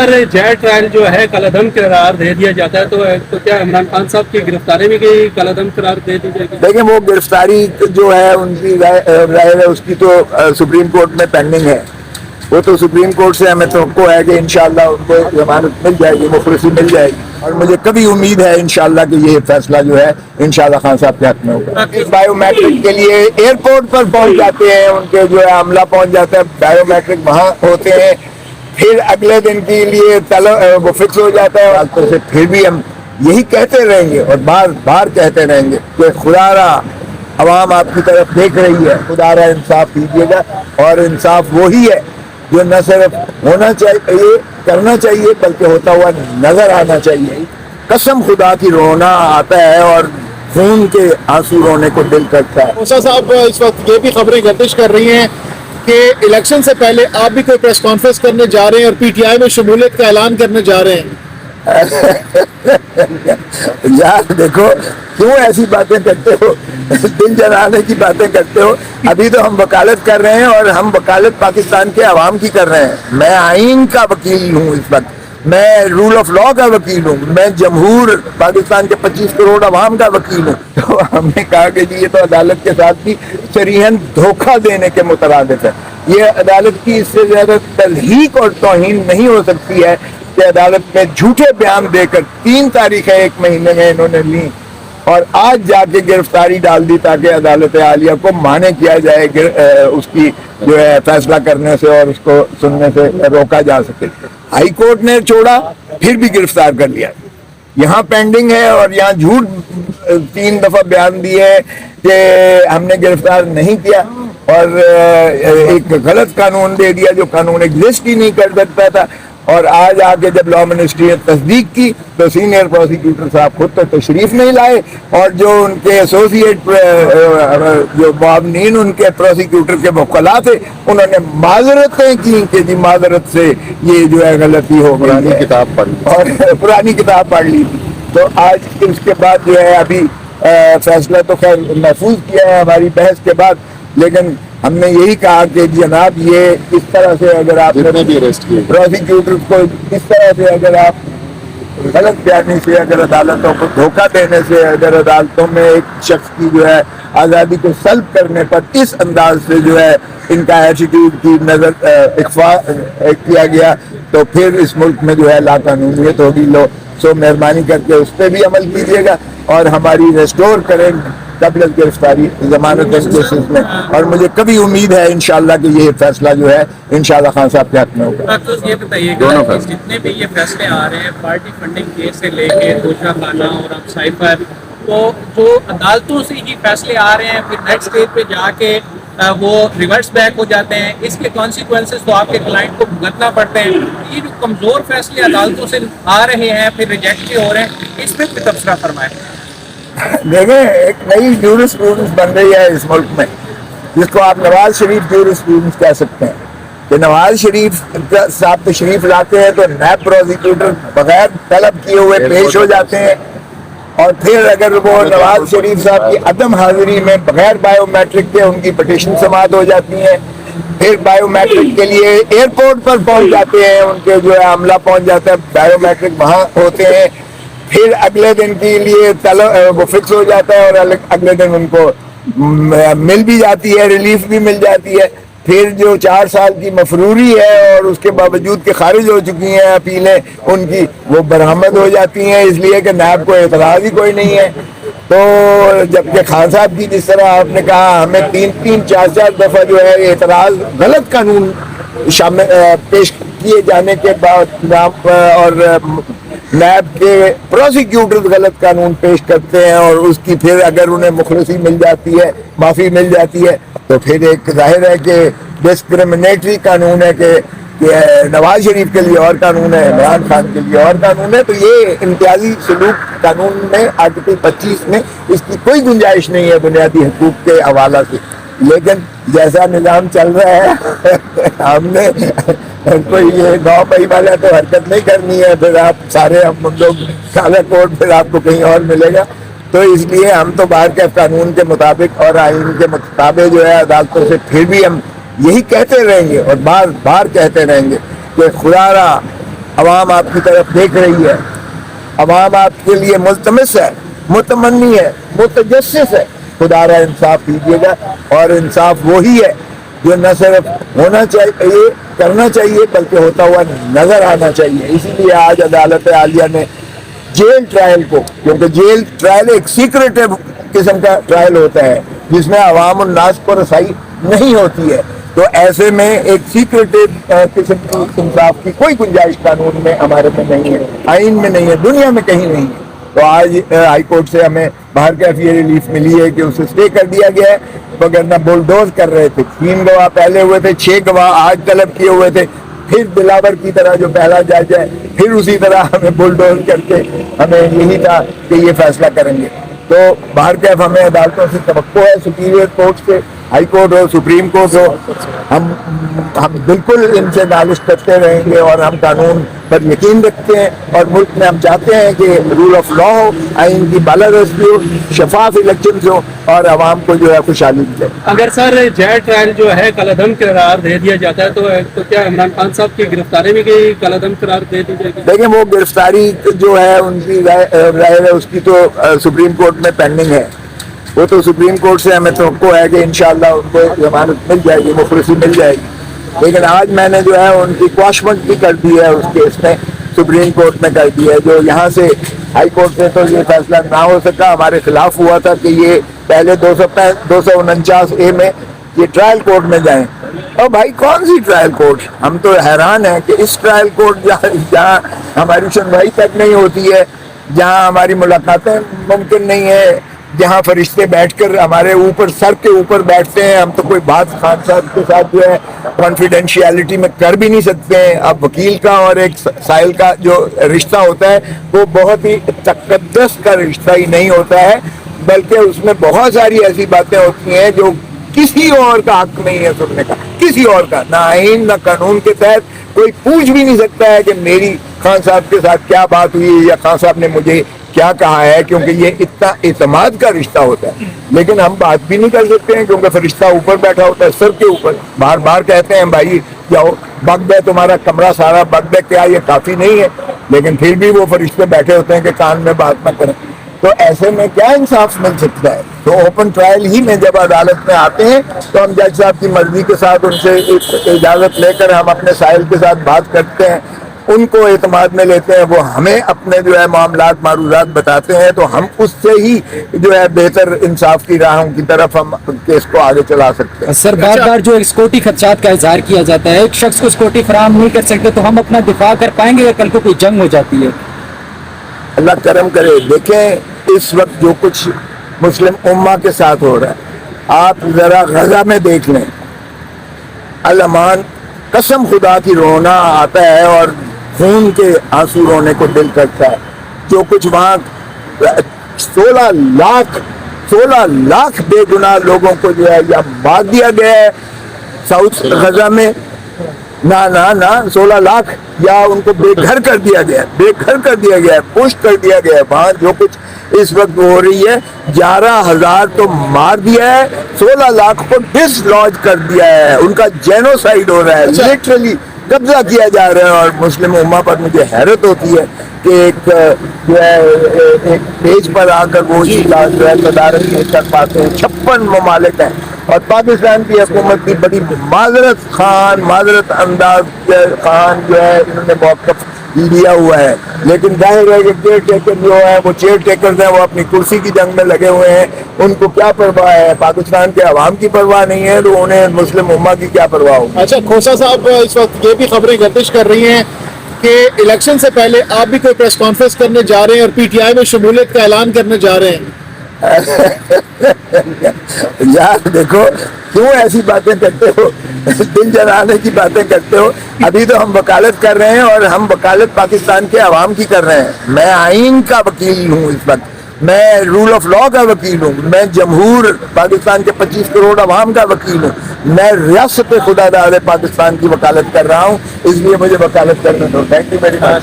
اگر جے ٹرائل جو ہے کالعدم قرار دے دیا جاتا ہے تو کیا عمران خان صاحب کی گرفتاری بھی کالعدم قرار دے دی جائے گی؟ دیکھیں وہ گرفتاری جو ہے ان کی رائے ہے اس کی تو سپریم کورٹ میں پینڈنگ ہے. وہ تو سپریم کورٹ سے ہمیں توقع ہے کہ انشاءاللہ ان کو ضمانت مل جائے گی, مخلصی مل جائے گی, اور مجھے کبھی امید ہے انشاءاللہ کہ یہ فیصلہ جو ہے انشاءاللہ خان صاحب کے حق میں ہوگا. بایو میٹرک کے لیے ایئرپورٹ پر پہنچ جاتے ہیں, ان کے جو ہے عملہ پہنچ جاتا ہے, بایو میٹرک وہاں ہوتے ہیں, پھر اگلے دن کے لیے وہ فکس ہو جاتا ہے. تو سے پھر بھی ہم یہی کہتے رہیں گے اور بار بار کہتے رہیں گے کہ خدا را عوام آپ کی طرف دیکھ رہی ہے, خدا را انصاف کیجیے گا. اور انصاف وہی ہے جو نہ صرف ہونا چاہیے, کرنا چاہیے, بلکہ ہوتا ہوا نظر آنا چاہیے. قسم خدا کی رونا آتا ہے اور خون کے آنسو رونے کو دل کرتا ہے. موسیٰ صاحب اس وقت یہ بھی خبریں گردش کر رہی ہیں کہ الیکشن سے پہلے آپ بھی کوئی پریس کانفرنس کرنے جا رہے ہیں اور پی ٹی آئی میں شمولیت کا اعلان کرنے جا رہے ہیں. یار دیکھو کیوں ایسی باتیں کرتے ہو, دل جلانے کی باتیں کرتے ہو. ابھی تو ہم وکالت کر رہے ہیں اور ہم وکالت پاکستان کے عوام کی کر رہے ہیں. میں آئین کا وکیل ہوں اس وقت, میں رول آف لا کا وکیل ہوں, میں جمہور پاکستان کے 25 کروڑ عوام کا وکیل ہوں. تو ہم نے کہا کہ جی یہ تو عدالت کے ساتھ بھی صریحاً دھوکہ دینے کے مترادف ہے. یہ عدالت کی اس سے زیادہ تلحیق اور توہین نہیں ہو سکتی ہے کہ عدالت میں جھوٹے بیان دے کر 3 تاریخیں 1 مہینے میں انہوں نے لی اور آج جا کے گرفتاری ڈال دی تاکہ عدالت عالیہ کو مانع کیا جائے اس کی جو ہے فیصلہ کرنے سے اور اس کو سننے سے روکا جا سکے. ہائی کورٹ نے چھوڑا, پھر بھی گرفتار کر لیا. یہاں پینڈنگ ہے اور یہاں جھوٹ 3 دفعہ بیان دیے کہ ہم نے گرفتار نہیں کیا اور ایک غلط قانون دے دیا جو قانون ایگزسٹ ہی نہیں کر سکتا تھا. اور آج آ کے جب لا منسٹری نے تصدیق کی تو سینئر پروسیکیوٹر صاحب خود تو تشریف نہیں لائے, اور جو ان کے ایسوسیٹ جو معاونین ان کے پروسیکیوٹر کے وکلاء تھے انہوں نے معذرتیں کی کہ جی معذرت سے یہ جو ہے غلطی ہو گئی, پرانی کتاب پڑھ لی اور پرانی کتاب پڑھ لی تھی. تو آج اس کے بعد جو ہے ابھی فیصلہ تو خیر محفوظ کیا ہے ہماری بحث کے بعد, لیکن ہم نے یہی کہا کہ جناب یہ اس طرح سے اگر آپ پروسیکیوٹر کو اس طرح سے اگر آپ غلط بیانی سے اگر عدالتوں کو دھوکہ دینے سے اگر عدالتوں میں ایک شخص کی جو ہے آزادی کو سلب کرنے پر اس انداز سے جو ہے ان کا ایٹیٹیوڈ کی نظر اخفاء کیا گیا تو پھر اس ملک میں جو ہے لا قانونیت ہوگی. لو سو مہربانی کر کے اس پہ بھی عمل کیجیے گا اور ہماری ریسٹور کریں قبل گرفتاری ضمانت کیسز میں. اور مجھے کبھی امید ہے انشاءاللہ کہ یہ فیصلہ جو ہے انشاءاللہ خان صاحب کے حق میں ہوگا. یہ بتائیے گا کہ جتنے بھی یہ فیصلے آ رہے ہیں پارٹی فنڈنگ کیس سے لے کے دوسرا خانہ اور اب سائفر, تو جو عدالتوں سے یہ فیصلے آ رہے ہیں پھر نیکسٹ اسٹیج پہ جا کے وہ ریورس بیک ہو جاتے ہیں, اس کے کانسیکوینسز تو آپ کے کلائنٹ کو بھگتنا پڑتے ہیں. یہ جو کمزور فیصلے عدالتوں سے آ رہے ہیں پھر ریجیکٹ بھی ہو رہے ہیں, اس پہ بھی تبصرہ فرمائیں. دیکھیں ایک نئی جورسپروڈنس بن رہی ہے اس ملک میں جس کو آپ نواز شریف جورسپروڈنس کہہ سکتے ہیں کہ نواز شریف صاحب تشریف لاتے ہیں تو نیب پروسیکیوٹر بغیر طلب کیے ہوئے پیش ہو جاتے ہیں, اور پھر اگر وہ نواز شریف صاحب کی عدم حاضری میں بغیر بایو میٹرک کے ان کی پٹیشن سماعت ہو جاتی ہیں. پھر بایو میٹرک کے لیے ایئرپورٹ پر پہنچ جاتے ہیں, ان کے جو ہے عملہ پہنچ جاتا ہے, بایو میٹرک وہاں ہوتے ہیں, پھر اگلے دن کے لیے وہ فکس ہو جاتا ہے اور اگلے دن ان کو مل بھی جاتی ہے, ریلیف بھی مل جاتی ہے. پھر جو 4 سال کی مفروری ہے اور اس کے باوجود کہ خارج ہو چکی ہیں اپیلیں ان کی, وہ برآمد ہو جاتی ہیں اس لیے کہ نیب کو اعتراض ہی کوئی نہیں ہے. تو جبکہ خان صاحب کی جس طرح آپ نے کہا ہمیں 3-4 دفعہ جو ہے اعتراض غلط قانون شامل پیش کیے جانے کے بعد اور نیب کے پروسیکیوٹر غلط قانون پیش کرتے ہیں اور اس کی پھر اگر انہیں مخلصی مل جاتی ہے, معافی مل جاتی ہے, تو پھر ایک ظاہر ہے کہ ڈسکریمنیٹری قانون ہے کہ نواز شریف کے لیے اور قانون ہے, عمران خان کے لیے اور قانون ہے. تو یہ امتیازی سلوک قانون میں آرٹیکل 25 میں اس کی کوئی گنجائش نہیں ہے بنیادی حقوق کے حوالہ سے. لیکن جیسا نظام چل رہا ہے ہم نے کوئی یہ 9 پہی والا تو حرکت نہیں کرنی ہے, پھر آپ سارے ہم لوگ کالا کوٹ پھر آپ کو کہیں اور ملے گا. تو اس لیے ہم تو باہر کے قانون کے مطابق اور آئین کے مطابق جو ہے عدالتوں سے پھر بھی ہم یہی کہتے رہیں گے اور بار بار کہتے رہیں گے کہ خدا را عوام آپ کی طرف دیکھ رہی ہے, عوام آپ کے لیے ملتمس ہے, متمنی ہے, متجسس ہے. خدا را انصاف کیجیے گا, اور انصاف وہی ہے جو نہ صرف ہونا چاہیے, کرنا چاہیے, بلکہ ہوتا ہوا نظر آنا چاہیے. اسی لیے آج عدالت عالیہ نے جیل ٹرائل کو, کیونکہ جیل ٹرائل ایک سیکریٹو قسم کا ٹرائل ہوتا ہے جس میں عوام الناس کو رسائی نہیں ہوتی ہے, تو ایسے میں ایک سیکریٹو قسم کی انصاف کی کوئی گنجائش قانون میں ہمارے میں نہیں ہے, آئین میں نہیں ہے, دنیا میں کہیں نہیں ہے. تو آج ہائی کورٹ سے ہمیں باہر کیفی ریلیف ملی ہے کہ اسے اسٹے کر دیا گیا ہے, وگرنہ بلڈوز کر رہے تھے. 3 گواہ پہلے ہوئے تھے, 6 گواہ آج طلب کیے ہوئے تھے, پھر دلاور کی طرح جو پہلا جج ہے پھر اسی طرح ہمیں بلڈوز کر کے ہمیں یہی تھا کہ یہ فیصلہ کریں گے. تو باہر کیف ہمیں عدالتوں سے توقع ہے, سپیریئر کورٹ سے, ہائی کورٹ ہو, سپریم کورٹ ہو, ہم بالکل ان سے نالش کرتے رہیں گے, اور ہم قانون پر یقین رکھتے ہیں, اور ملک میں ہم چاہتے ہیں کہ رول آف لا ہو, آئین کی بالادستی ہو, شفاف الیکشنز ہو, اور عوام کو جو ہے خوشحالی ملے. اگر سر جے ٹرائل جو ہے کالعدم قرار دے دیا جاتا ہے تو کیا عمران خان صاحب کی گرفتاری بھی کالعدم قرار دے دی جائے گی؟ دیکھیں وہ گرفتاری جو ہے ان کی رائے ہے اس کی تو سپریم کورٹ میں پینڈنگ ہے, وہ تو سپریم کورٹ سے ہمیں توقع ہے کہ انشاءاللہ ان کو ضمانت مل جائے گی, مخلصی مل جائے گی. لیکن آج میں نے جو ہے ان کی کواشمنٹ بھی کر دی ہے اس کیس میں, سپریم کورٹ میں کر دی ہے, جو یہاں سے ہائی کورٹ سے تو یہ فیصلہ نہ ہو سکا, ہمارے خلاف ہوا تھا کہ یہ پہلے 249A میں یہ ٹرائل کورٹ میں جائیں. اور بھائی کون سی ٹرائل کورٹ, ہم تو حیران ہیں کہ اس ٹرائل کورٹ جہاں ہماری سنوائی تک نہیں ہوتی ہے, جہاں ہماری ملاقاتیں ممکن نہیں ہے, جہاں فرشتے بیٹھ کر ہمارے اوپر سر کے اوپر بیٹھتے ہیں, ہم تو کوئی بات خان صاحب کے ساتھ جو ہے کانفیڈینشیلٹی میں کر بھی نہیں سکتے ہیں. اب وکیل کا اور ایک سائل کا جو رشتہ ہوتا ہے وہ بہت ہی تقدس کا رشتہ ہی نہیں ہوتا ہے, بلکہ اس میں بہت ساری ایسی باتیں ہوتی ہیں جو کسی اور کا حق نہیں ہے سننے کا, کسی اور کا, نہ آئین نہ قانون کے تحت کوئی پوچھ بھی نہیں سکتا ہے کہ میری خان صاحب کے ساتھ کیا بات ہوئی یا خان صاحب نے مجھے کیا کہا ہے, کیونکہ یہ اتنا اعتماد کا رشتہ ہوتا ہے. لیکن ہم بات بھی نہیں کر سکتے ہیں کیونکہ فرشتہ اوپر بیٹھا ہوتا ہے, سر کے اوپر. بار بار کہتے ہیں بھائی جاؤ بگ دے, تمہارا کمرہ سارا بگ دے, کیا یہ کافی نہیں ہے؟ لیکن پھر بھی وہ فرشتے بیٹھے ہوتے ہیں کہ کان میں بات نہ کریں. تو ایسے میں کیا انصاف مل سکتا ہے؟ تو اوپن ٹرائل ہی میں جب عدالت میں آتے ہیں تو ہم جج صاحب کی مرضی کے ساتھ ان سے اجازت لے کر ہم اپنے سائل کے ساتھ بات کرتے ہیں, ان کو اعتماد میں لیتے ہیں, وہ ہمیں اپنے جو ہے معاملات معروضات بتاتے ہیں, تو ہم اس سے ہی جو ہے بہتر انصاف کی راہوں کی طرف ہم کیس کو آگے چلا سکتے ہیں. سر بار بار جو سیکورٹی خدشات کا اظہار کیا جاتا ہے, ایک شخص کو سیکورٹی فراہم نہیں کر سکتے تو ہم اپنا دفاع کر پائیں گے یا کل کو کوئی جنگ ہو جاتی ہے؟ اللہ کرم کرے. دیکھیں اس وقت جو کچھ مسلم امہ کے ساتھ ہو رہا ہے, آپ ذرا غزہ میں دیکھ لیں, الامان قسم خدا کی رونا آتا ہے اور خون کے آنسو رونے کو دل کرتا ہے. جو کچھ وہاں 16 لاکھ بے گناہ لوگوں کو جو ہے یا مار دیا گیا ہے ساؤتھ غزہ میں, نہ 16 لاکھ, یا ان کو بے گھر کر دیا گیا, پوسٹ کر دیا گیا ہے. وہاں جو کچھ اس وقت ہو رہی ہے, 11,000 تو مار دیا ہے, 16 لاکھ کو ڈس لاج کر دیا ہے, ان کا جینوسائیڈ ہو رہا ہے, لٹرلی قبضہ کیا جا رہا ہے. اور مسلم امہ پر مجھے حیرت ہوتی ہے کہ ایک جو ہے ایک پیج پر آ کر وہ چیز جو ہے تدارک نہیں کر پاتے ہیں. 56 ممالک ہیں اور پاکستان کی حکومت کی بڑی معذرت انداز خان جو ہے انہوں نے موقف لیا ہوا ہے. لیکن ظاہر ہے کہ چیئر ٹیکر جو ہے وہ چیئر ٹیکرز ہیں, وہ اپنی کرسی کی جنگ میں لگے ہوئے ہیں. ان کو کیا پرواہ ہے؟ پاکستان کے عوام کی پرواہ نہیں ہے تو انہیں مسلم امہ کی کیا پرواہ ہو. اچھا کھوسا صاحب, اس وقت یہ بھی خبریں گردش کر رہی ہیں کہ الیکشن سے پہلے آپ بھی کوئی پریس کانفرنس کرنے جا رہے ہیں اور پی ٹی آئی میں شمولیت کا اعلان کرنے جا رہے ہیں. یار دیکھو کیوں ایسی باتیں کرتے ہو, دل جلانے کی باتیں کرتے ہو. ابھی تو ہم وکالت کر رہے ہیں اور ہم وکالت پاکستان کے عوام کی کر رہے ہیں. میں آئین کا وکیل ہوں اس وقت, میں رول آف لا کا وکیل ہوں, میں جمہور پاکستان کے 25 کروڑ عوام کا وکیل ہوں, میں ریاست خدا داد پاکستان کی وکالت کر رہا ہوں, اس لیے مجھے وکالت کرنے دو. Thank you very much.